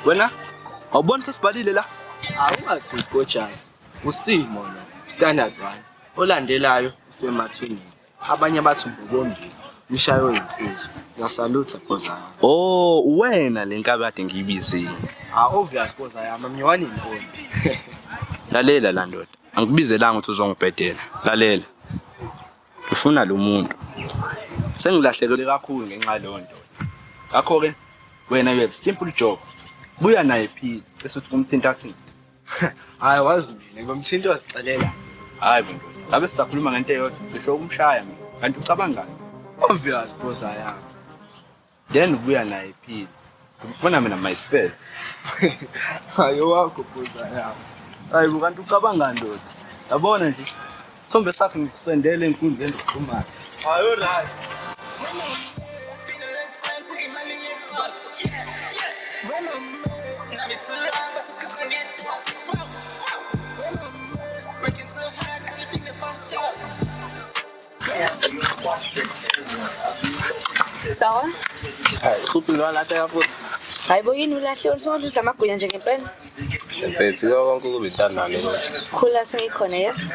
Wena? Awubona sesibalile la? Awungathi uGorgeous. Usimo lo. Standard 1. Olandelayo usemathuneni. Abanye bathi uMbokombili. Mishayo insizwa. Ngiyasalutha Bhoza yami. Oh, wena lenkabi kade ngiyibizile. Obvious Bhoza yami, amnyawani inkondi. Lalela la ndoda. Angikubizelanga ukuthi uzongibhedela. Lalela. Ufuna lo muntu. Sengilahlekelwe kakhulu ngenxa leyo nto. Ngakho ke wena you have simple job. Buya naye phila bese uthi kumthinta thinta. Hayi wazi mina ngomthinto wasicelela. Hayi bo. Ngabe sisakhuluma ngento eyodwa ngisho ukumshaya mina. Kanti ucabanga ngani? Obvious Bhoza yami. Then ubuya naye phila. Ngifuna mina myself. Hayi wakho Bhoza yami. Hayi bo kanti ucabanga ndoda. Yabona nje. Sombe sakhe ngikusendele enkundleni zokuxhumana. Hayi alright. Sawa? Hayi, suphi lo lahle futhi. Hayibo yini ulahle ulisondla amagunya nje ngempela? Mfethu konke kube intandane lo. Khula sengikhona yes.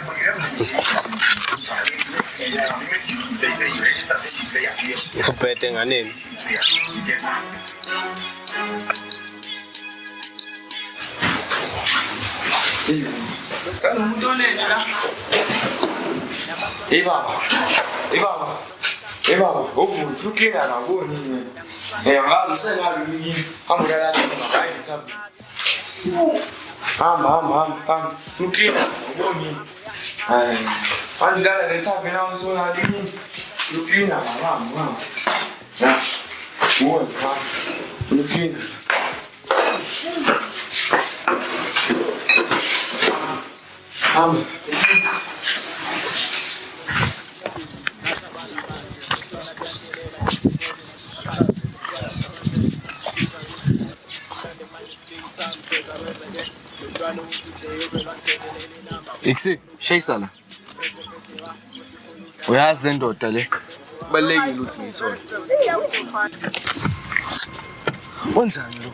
Uphethe nganeni? Sana umuntu onene la. Baba, uvuka ukinga ngakoni mina. Ngazi usengabi yini. Ambulala ngabayi ngithabi. Hamba. Ukinga ngakoni. Hayi. Andilala ngithabi na usona lini. Ukinga mama. Ya. Ukinga. Iksi, shayisana. Uyazi le ndoda le. Kubalekile ukuthi ngiyithole. Wenzani lo?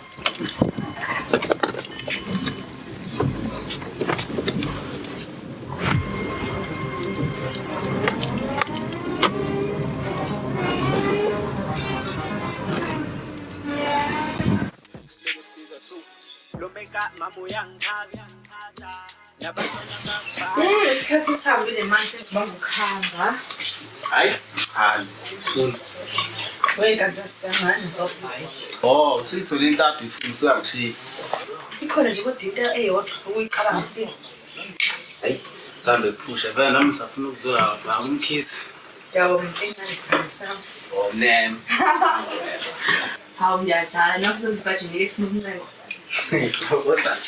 Isikhathi sihambile manje kubanga ukuhamba. Hayi, hayi. Kanti asisangani babayi. Oh, usuyithole intathu ifuna usakushiya. Ikhona nje kodwa eyodwa ukuyicabangisile. Hayi, sambe phusha vele nami safuna ukudlula lapha umkhithi. Yabo ngicela Oh, name. Hawu ngiyadlala nasenze baje ngifuna ukuncenga. What's that?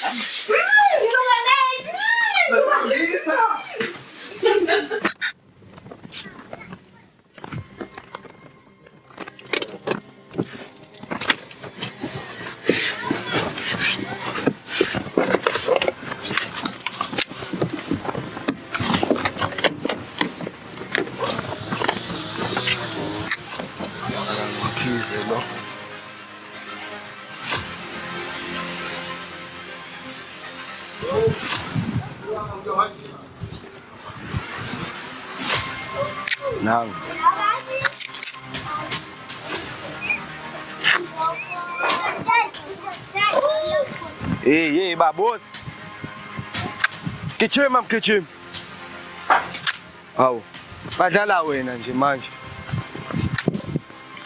Now. Hey, babos. Kitchen. Hawu. Badlala wena nje manje.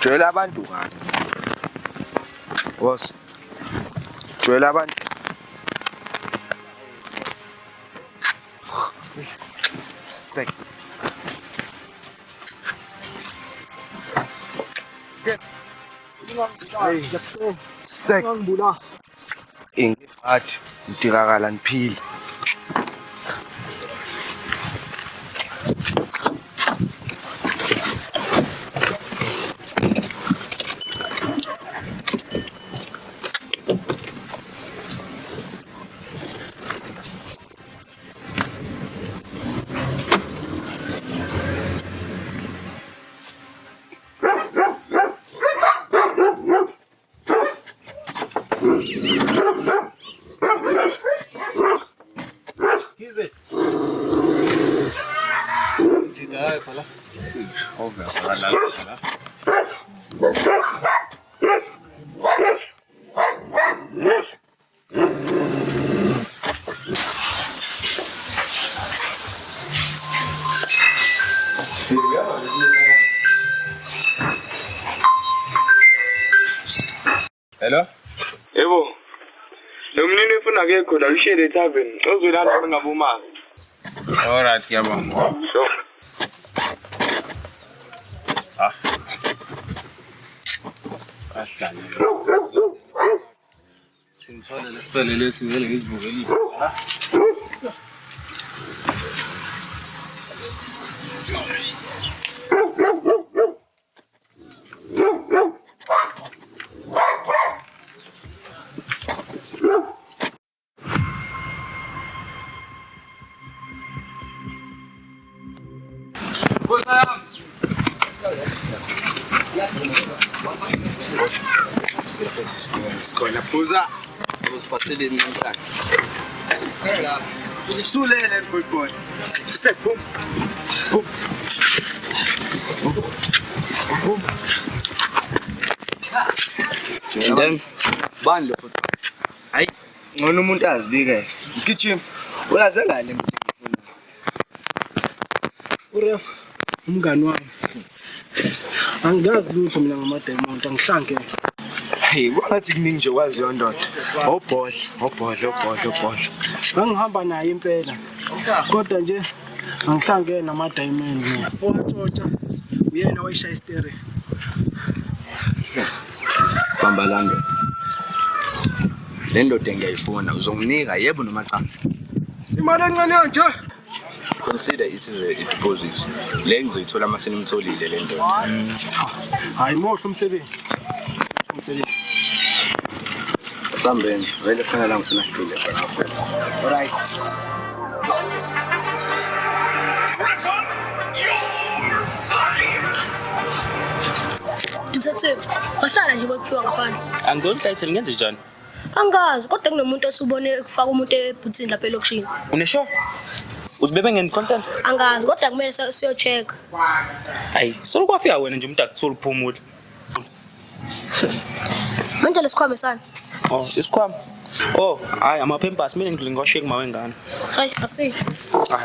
Joyela abantu ngani? Boss. Joyela abantu. Sek. Hey, sek. Ingathi ntikakala niphile. Overs akalala la. Hello? Yebo. Lo mnini ufuna ke khona ushele tavern. Ozolala ngabomama. Alright, ngiyabonga. Sure. Ahlala. Singithola lesipele lesi ngeke ngizibukele. Skona phuza. Uziphatheleni namhlanje. Usulele boy. Step boom. Boom. Boom. And then bani lo futhi. Hayi, ngona umuntu azibike. Igijima. Uyaze ngale ngifuna. Uref umngani wami. Angazi lutho mina ngama-diamond angihlange. Hey, wathi kuningi nje wazi yondoda. Obhodla. Ngangihamba naye impela. Kodwa nje angihlangene nama-diamond mina. Owatshotha uyena wayishaya istere. Sambalando. Le ndoda engiyayifuna uzonginika yebo noma cha? Imali encane kanje. Consider it is a deposit. Le ngizoyithola uma senimtholile le ndoda. Hayi mohle umsebenzi. Sambeni, vele khona la ngifuna sihlule khona. Alright. Detective, wahlala nje bekufika ngaphandle. Angiyonhlayitheli ngenze njani? Angazi kodwa kunomuntu osubone kufaka umuntu ebhuthini lapha elokishini. Unesho? Uzibebe ngeni content? Angazi kodwa kumele siyocheck. Hayi, sokwafika wena nje umuntu akutholi uphumula. Manje lesikhwama sana. Oh, isikhwama. Oh, hayi amaphempasi mina ngidlule ngosheke mawengane. Hayi, asi.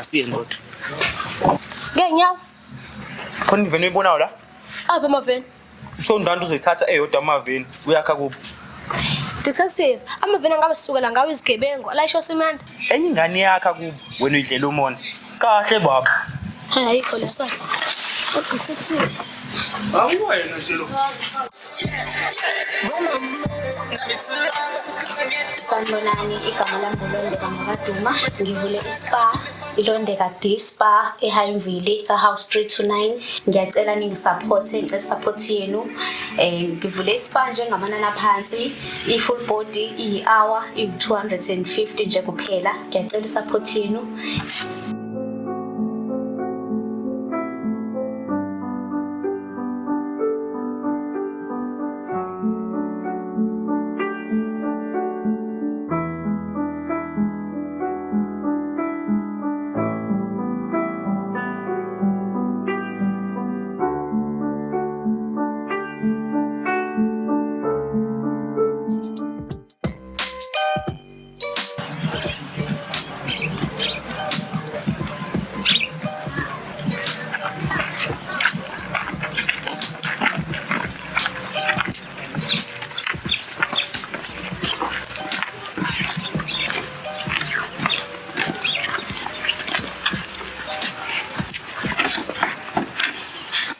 Siye ndoda. Ngenyawo. Khona iveni uyibonayo la? Apha amaveni. Utho ndanto uzoyithatha eyodwa amaveni uyakha kuphi? Detective, amaveni angabe sisukela ngawo izigebengu, alayisho simanda. Enye ingane yakha kuphi wena uyidlela umona. Kahle baba. Hayi ayikho la sana. Detective. Awuwena nje lo. Sanibonani, igama lami nguLondeka Makaduma. Ngivule ispa, iLondeka D Spa eHighville ka-House 329. Ngiyacela ningisupporte, ngicela support yenu. Ngivule ispa njengamanani aphansi, i-full body iyi-hour iyi-250 nje kuphela. Ngiyacela support yenu.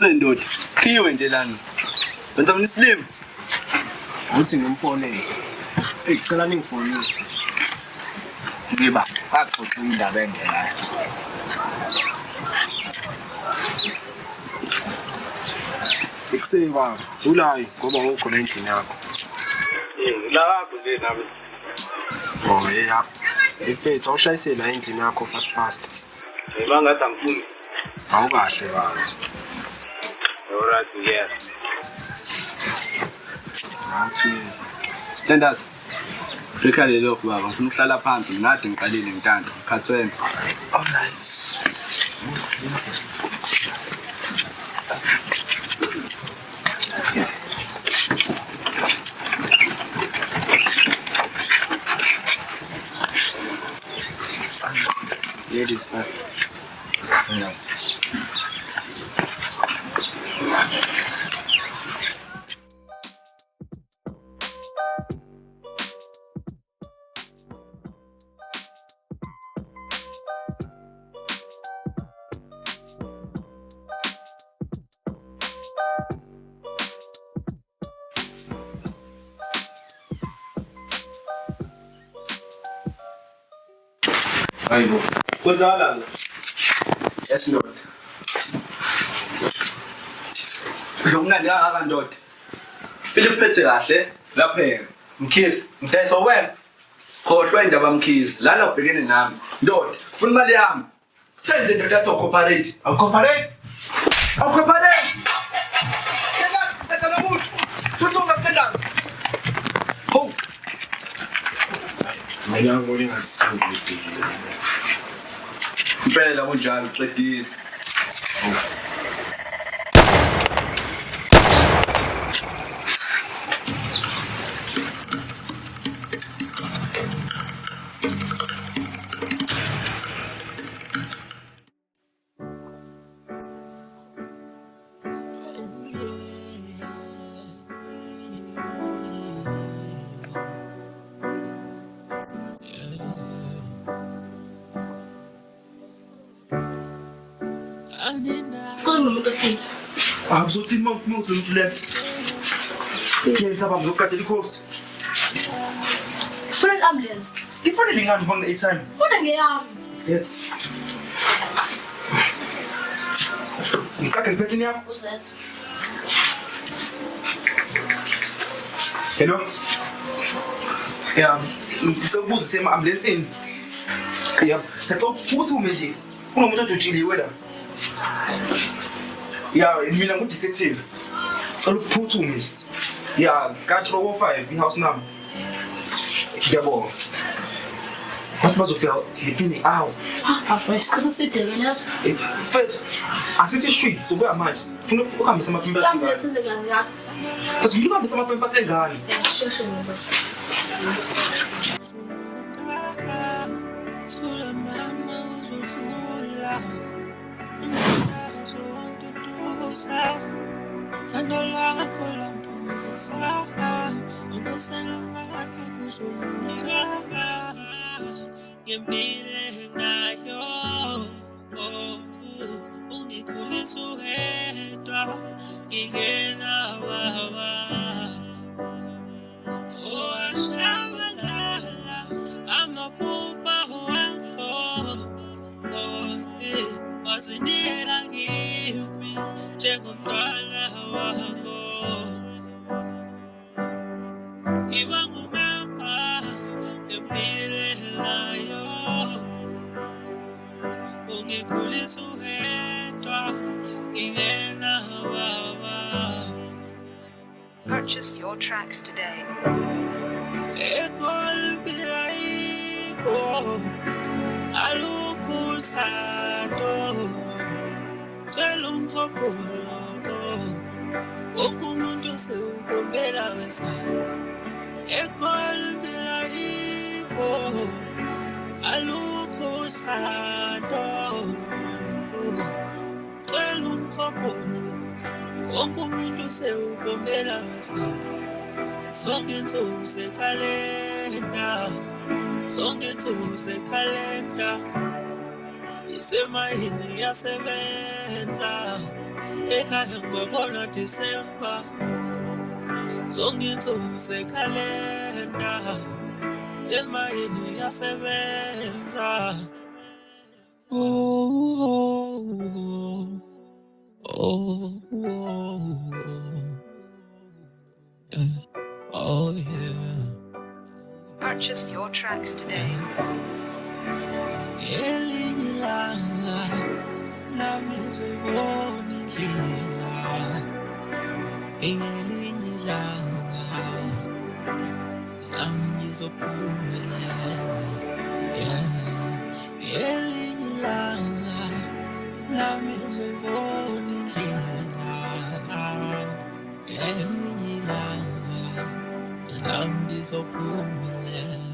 Sendoda, khiwe nje lana. Wenza mina islim. Uthi ngimfonele. Ngicela ningifonele. Ngiba, axoxa indaba engelayo. Ikuseba, ulayi ngoba ukhona endlini yakho. La lapho nje nami. Oh yeah. Ifethu awushayisela endlini yakho fast. Ngibangathi angifuni. Awukahle baba. Alright, yes. Awuthiyezi. Standards. Rekhale lokho baba, ngifuna ukuhlala phansi nginade ngiqalile ngintando. Khathene. Oh nice. Ladies first. No. Hayibo. Kwenzakala la. Yes ndoda. Uzomnandi kangaka ndoda. Phela uphethe kahle lapheka. Mkhizi, ngidayisa wena. Khohlwa indaba mkhizi. Lana ubhekene nami. Ndoda, ufuna imali yami. Thenze ndoda athi cooperate. Awucooperate? Awucooperate. Teka namuntu. Kuthomba kutendana. Ho. Mina ngibona ngathi sengibhekile. Impela kunjalo ucedile. Kunomuntu ofika. Akuzothi mawuthi umuntu le. Yenza baba ngizokukadela icoast. Funa i-ambulance. Ngifanele ngani ubanga i-time? Funa ngeyami. Yes. Ngikakhe ngiphethe yakho. Uzethe. Hello. Yeah, ngicela sema-ambulanceni. Yeah, sacela uphuthume nje. Kunomuntu odutshiliwe la. Yeah, mina ngu-detective. Cela ukuphuthume nje. Yeah, ka-Trovo 5 i-house number. Ngiyabonga. Bathi bazofika ngiphinde hours. After isikhathi eside nyazo. Mfethu, asithi street sokuya manje. Funa ukuhambisa amapempa I-ambulance asengane. ize kangaka. Bathi ngifuna ukuhambisa amapempa asengane. Sheshe ngoba. Thando lwakho langifundisa ukosela amandla kuzolunga ngempilo engayo ungikhulisa uwedwa ngingena baba ashabalala amaphupha wakho wazinela kimi njengomntwana wakho iba ngumama empilelayo ungikhulisa uwedwa ngingena baba. Purchase your tracks today. Ekolibila iko alukuthando cela umhobholo wonke umuntu sewukumbela wesandla ekolibila iko alukuthando cela umhobholo wonke umuntu sewukumbela wesandla sonke insuku sekhalenda sonke insuku sekhalenda isemayini yasebenza ekhaya ngibona December zonke insuku sekhalenda emayini yasebenza oh yeah. Purchase your tracks today. Elilanga nami ngibona indlela elilanga nami ngizophumelela elilanga nami uzoyibona indlela ngelinye ilanga nami ngizophumelela.